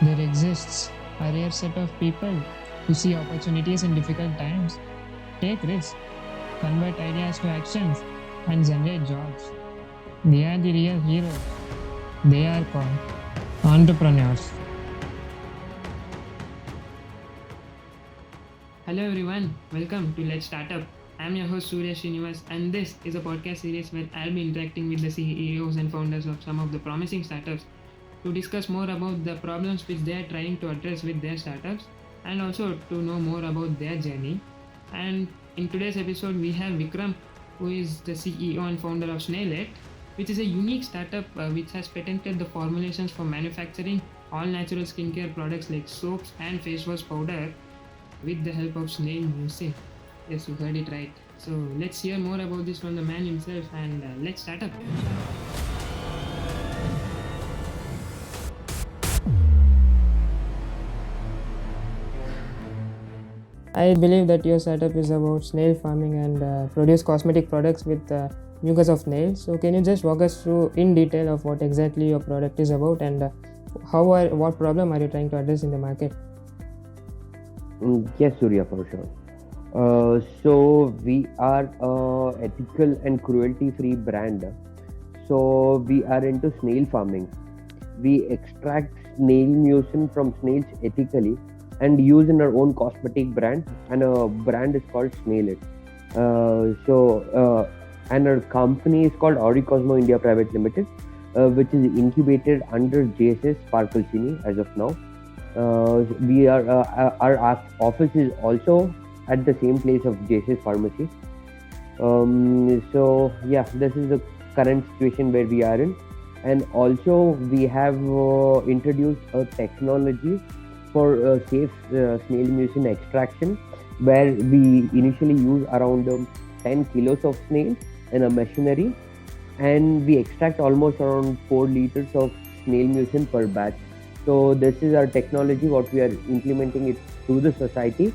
There exists a rare set of people who see opportunities in difficult times, take risks, convert ideas to actions, and generate jobs. They are the real heroes. They are called entrepreneurs. Hello everyone, welcome to Let's Start Up. I'm your host Surya Srinivas, and this is a podcast series where I'll be interacting with the CEOs and founders of some of the promising startups to discuss more about the problems which they are trying to address with their startups and also to know more about their journey. And in today's episode, we have Vikram, who is the CEO and founder of Snail-It, which is a unique startup which has patented the formulations for manufacturing all natural skincare products like soaps and face wash powder with the help of Snail Mucin. Yes, you heard it right. So let's hear more about this from the man himself and let's start up. I believe that your startup is about snail farming and produce cosmetic products with mucus of snails. So can you just walk us through in detail of what exactly your product is about and what problem are you trying to address in the market? Yes, Surya, for sure. So we are a ethical and cruelty-free brand. So we are into snail farming. We extract snail mucin from snails ethically and use in our own cosmetic brand, and our brand is called Snail-It. And our company is called Cosmo India Private Limited, which is incubated under JSS Sparkle Chini as of now. Our office is also at the same place of JSS Pharmacy. This is the current situation where we are in, and also we have introduced a technology for safe snail mucin extraction, where we initially use around 10 kilos of snails in a machinery, and we extract almost around 4 liters of snail mucin per batch. So this is our technology, what we are implementing it to the society.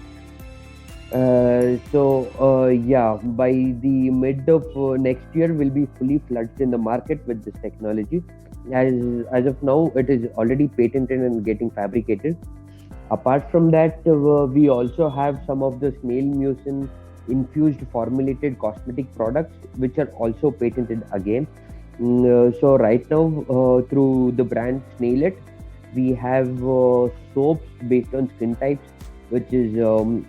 By the mid of next year, we'll be fully fledged in the market with this technology. As of now, it is already patented and getting fabricated. Apart from that, we also have some of the snail mucin infused formulated cosmetic products, which are also patented again. So right now, through the brand Snail-It, we have soaps based on skin types, which is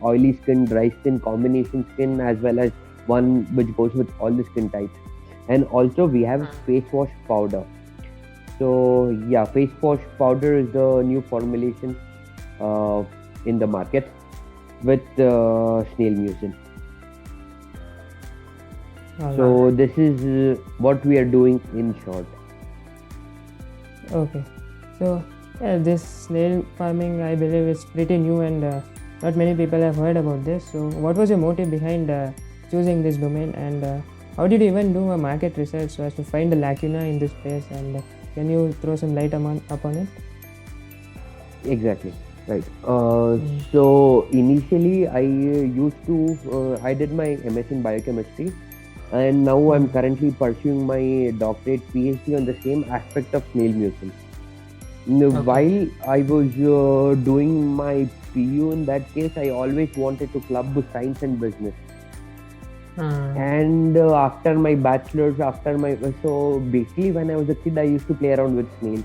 oily skin, dry skin, combination skin, as well as one which goes with all the skin types. And also we have face wash powder. So yeah, face wash powder is the new formulation in the market with snail mucin. So this is what we are doing in short. Okay, so this snail farming, I believe, is pretty new and not many people have heard about this. So what was your motive behind choosing this domain, and how did you even do a market research so as to find a lacuna in this space, and can you throw some light upon it? Exactly. Right. So initially, I did my MS in biochemistry, and now I'm currently pursuing my doctorate PhD on the same aspect of snail mucin. While I was doing my PU, in that case, I always wanted to club science and business. And after my bachelor's, so basically when I was a kid, I used to play around with snails.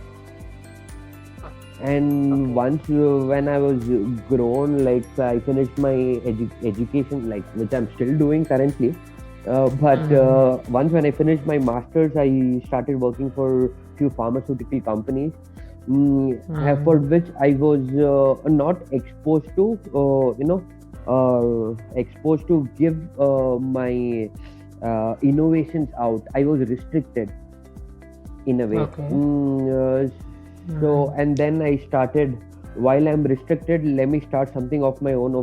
And once when I was grown, like I finished my education, like which I'm still doing currently. Once when I finished my master's, I started working for few pharmaceutical companies, for which I was not exposed to, exposed to give my innovations out. I was restricted in a way. So, and then I started, while I'm restricted, let me start something of my own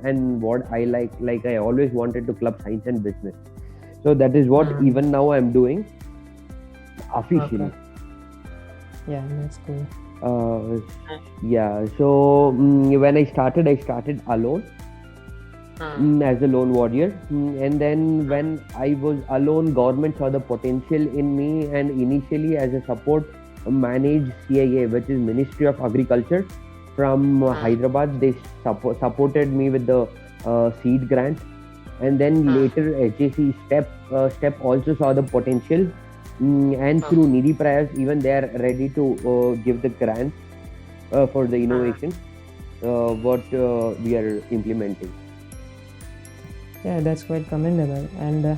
and what I like I always wanted to club science and business. So that is what even now I'm doing officially. Yeah, that's cool. So when I started alone as a lone warrior, and then when I was alone, government saw the potential in me, and initially as a support, manage CIA, which is Ministry of Agriculture from Hyderabad. They supported me with the seed grant, and then later HAC step also saw the potential, and through Nidhi Prayas, even they are ready to give the grants for the innovation what we are implementing. Yeah, that's quite commendable. And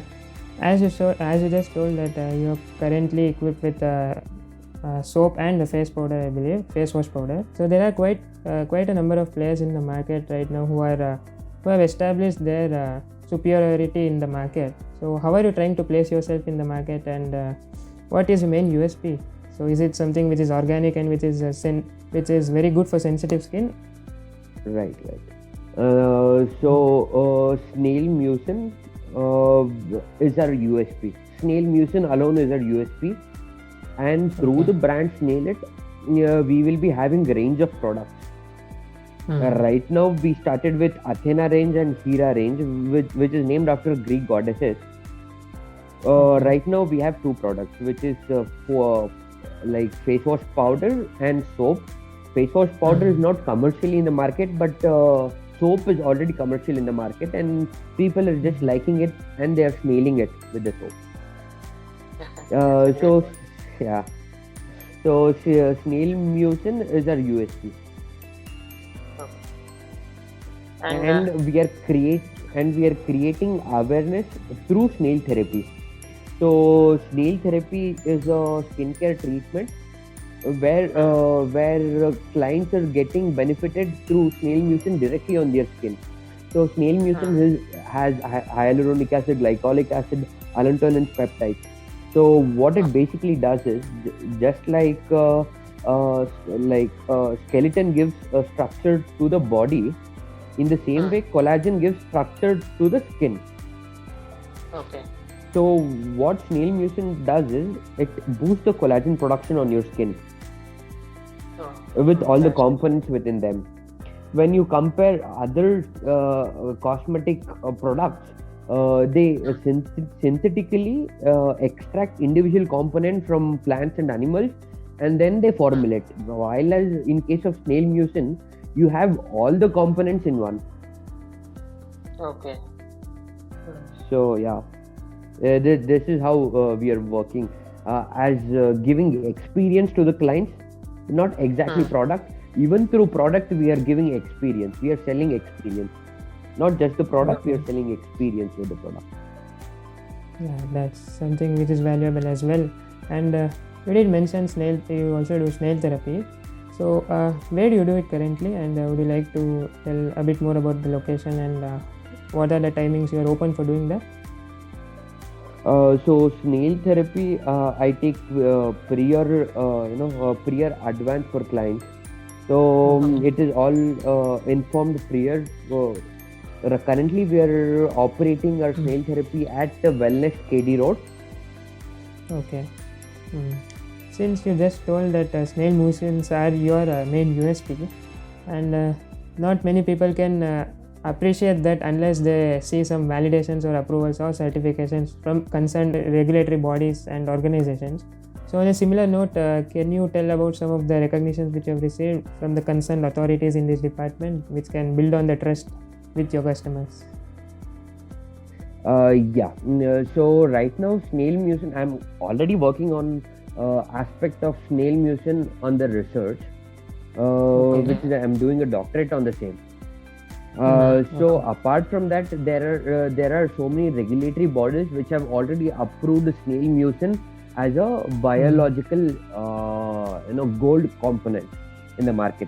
as you just told that you are currently equipped with soap and the face powder, I believe, face wash powder. So there are quite a number of players in the market right now who have established their superiority in the market. So how are you trying to place yourself in the market, and what is your main USP? So is it something which is organic and which is very good for sensitive skin? Right. So Snail Mucin is our USP. Snail Mucin alone is our USP, and through the brand Snail-It, we will be having a range of products. Right now, we started with Athena range and Hera range, which is named after Greek goddesses. Right now, we have two products, which is for like face wash powder and soap. Face wash powder is not commercially in the market, but soap is already commercial in the market, and people are just liking it and they are snailing it with the soap. So Snail Mucin is our USP. And we are creating awareness through snail therapy. So snail therapy is a skincare treatment where clients are getting benefited through snail mucin directly on their skin. So snail mucin has hyaluronic acid, glycolic acid, allantoin, and peptides. So what it basically does is just like skeleton gives a structure to the body. In the same way, collagen gives structure to the skin. Okay. So what snail mucin does is it boosts the collagen production on your skin with all the components within them. When you compare other cosmetic products, they synthetically extract individual components from plants and animals, and then they formulate. While as in case of snail mucin, you have all the components in one. Okay. So this is how we are working as giving experience to the clients, not exactly product. Even through product, we are giving experience. We are selling experience, not just the product. We are selling experience with the product. Yeah, that's something which is valuable as well. And you did mention you also do snail therapy. So where do you do it currently, and would you like to tell a bit more about the location and what are the timings you are open for doing that? So snail therapy, I take prior advance for clients. So it is all informed prior. Currently, we are operating our snail therapy at the Wellness KD Road. Okay. Since you just told that snail mucins are your main USP, and not many people can appreciate that unless they see some validations or approvals or certifications from concerned regulatory bodies and organizations. So on a similar note, can you tell about some of the recognitions which you have received from the concerned authorities in this department, which can build on the trust with your customers? So right now, snail mucin, I'm already working on aspect of snail mucin on the research, which is I'm doing a doctorate on the same. So apart from that, there are so many regulatory bodies which have already approved snail mucin as a biological gold component in the market.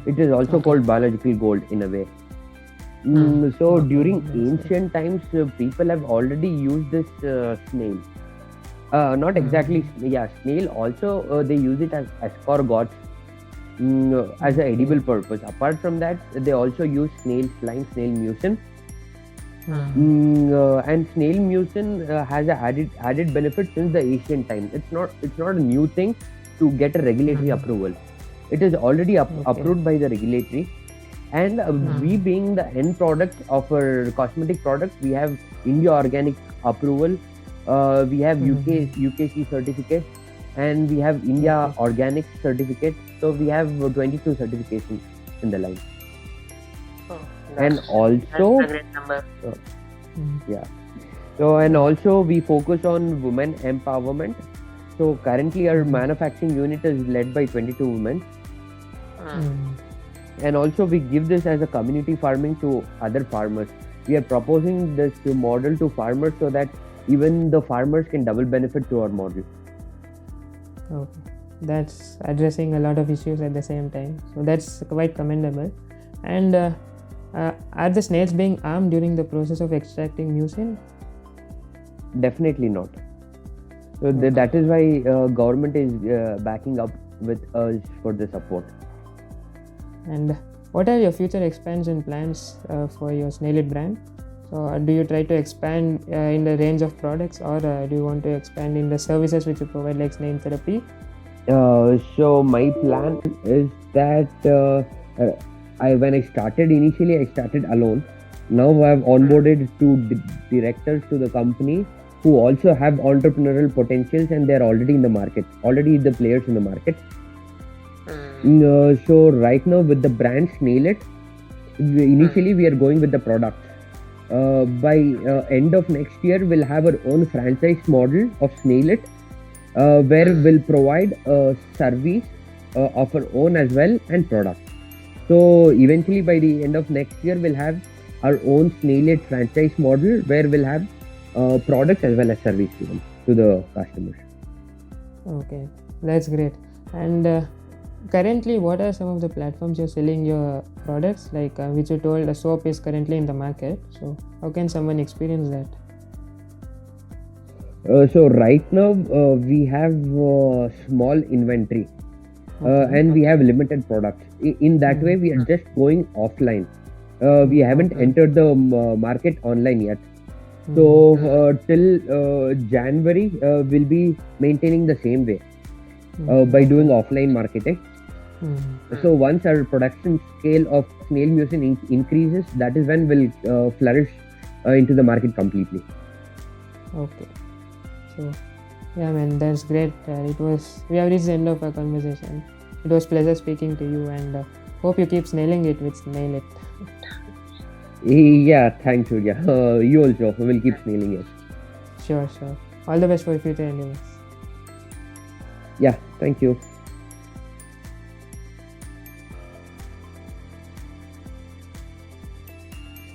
It is also called biological gold in a way. So during ancient times, people have already used this snail. Not exactly, snail also they use it as escargots as an edible purpose. Apart from that, they also use snail slime, snail mucin. And snail mucin has a added benefit since the ancient time. It's not a new thing to get a regulatory approval. It is already approved by the regulatory. And we being the end product of our cosmetic product, we have India Organic approval. We have UKC certificate, and we have India Okay. Organic certificate. So we have 22 certifications in the line. Oh, And that's also, a great number. yeah. So and also we focus on women empowerment. So currently our manufacturing unit is led by 22 women. And also we give this as a community farming to other farmers. We are proposing this model to farmers so that even the farmers can double benefit to our model. Okay, that's addressing a lot of issues at the same time. So that's quite commendable. And are the snails being armed during the process of extracting mucin? Definitely not. So that is why government is backing up with us for the support. And what are your future expansion plans for your Snail-It brand? So do you try to expand in the range of products, or do you want to expand in the services which you provide, like snail therapy? So my plan is that when I started initially, I started alone. Now I have onboarded two directors to the company who also have entrepreneurial potentials, and they're already in the market, already the players in the market. So right now with the brand Snail-It, initially we are going with the products. By end of next year, we'll have our own franchise model of Snail-It, where we'll provide a service of our own as well and products. So eventually by the end of next year, we'll have our own Snail-It franchise model where we'll have products as well as service to the customers. Okay, that's great. And currently, what are some of the platforms you're selling your products? Like which you told, the soap is currently in the market. So how can someone experience that? So right now we have small inventory and we have limited products. In that way, we are just going offline. We haven't entered the market online yet. So till January, we'll be maintaining the same way by doing offline marketing. So once our production scale of Snail Mucin increases, that is when we'll flourish into the market completely. Okay. So yeah, man, that's great. We have reached the end of our conversation. It was pleasure speaking to you, and hope you keep snailing it with Snail-It. Yeah, thanks, Surya. You also will keep snailing it. Sure. All the best for your future endeavors. Yeah, thank you.